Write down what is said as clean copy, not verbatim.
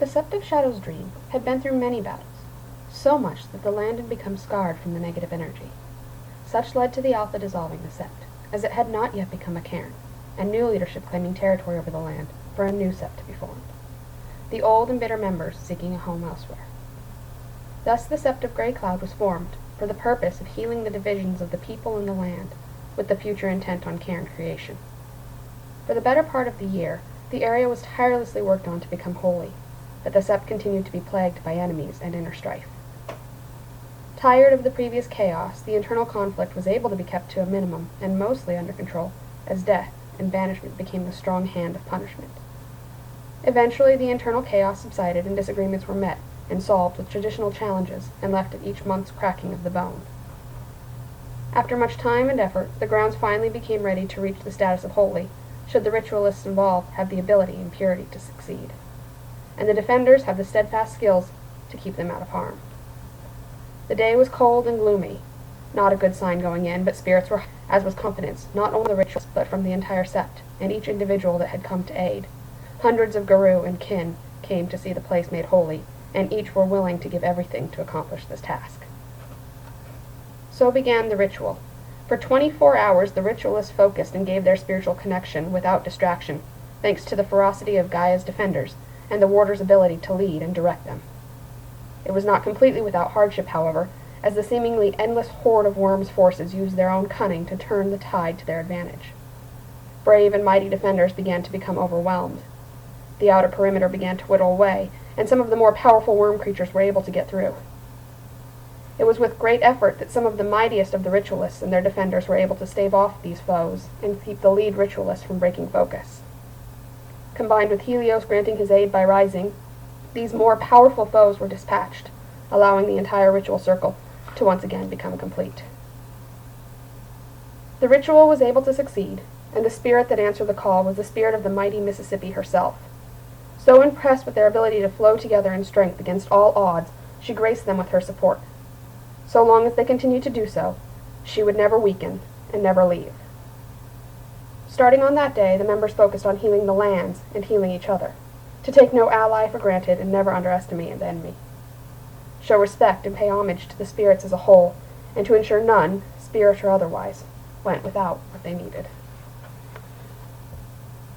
The Sept of Shadow's dream had been through many battles, so much that the land had become scarred from the negative energy. Such led to the Alpha dissolving the Sept, as it had not yet become a cairn, and new leadership claiming territory over the land for a new Sept to be formed, the old and bitter members seeking a home elsewhere. Thus the Sept of Grey Cloud was formed, for the purpose of healing the divisions of the people and the land, with the future intent on Cairn creation. For the better part of the year, the area was tirelessly worked on to become holy, but the Sept continued to be plagued by enemies and inner strife. Tired of the previous chaos, the internal conflict was able to be kept to a minimum and mostly under control, as death and banishment became the strong hand of punishment. Eventually, the internal chaos subsided and disagreements were met and solved with traditional challenges and left at each month's cracking of the bone. After much time and effort, the grounds finally became ready to reach the status of holy, should the ritualists involved have the ability and purity to succeed, and the defenders have the steadfast skills to keep them out of harm. The day was cold and gloomy, not a good sign going in, but spirits were, as was confidence, not only the rituals, but from the entire Sept, and each individual that had come to aid. Hundreds of Garou and kin came to see the place made holy, and each were willing to give everything to accomplish this task. So began the ritual. For 24 hours the ritualists focused and gave their spiritual connection without distraction, thanks to the ferocity of Gaia's defenders, and the warders' ability to lead and direct them. It was not completely without hardship, however, as the seemingly endless horde of Worm's forces used their own cunning to turn the tide to their advantage. Brave and mighty defenders began to become overwhelmed. The outer perimeter began to whittle away, and some of the more powerful worm creatures were able to get through. It was with great effort that some of the mightiest of the ritualists and their defenders were able to stave off these foes and keep the lead ritualist from breaking focus. Combined with Helios granting his aid by rising, these more powerful foes were dispatched, allowing the entire ritual circle to once again become complete. The ritual was able to succeed, and the spirit that answered the call was the spirit of the mighty Mississippi herself. So impressed with their ability to flow together in strength against all odds, she graced them with her support. So long as they continued to do so, she would never weaken and never leave. Starting on that day, the members focused on healing the lands and healing each other, to take no ally for granted and never underestimate the enemy. Show respect and pay homage to the spirits as a whole, and to ensure none, spirit or otherwise, went without what they needed.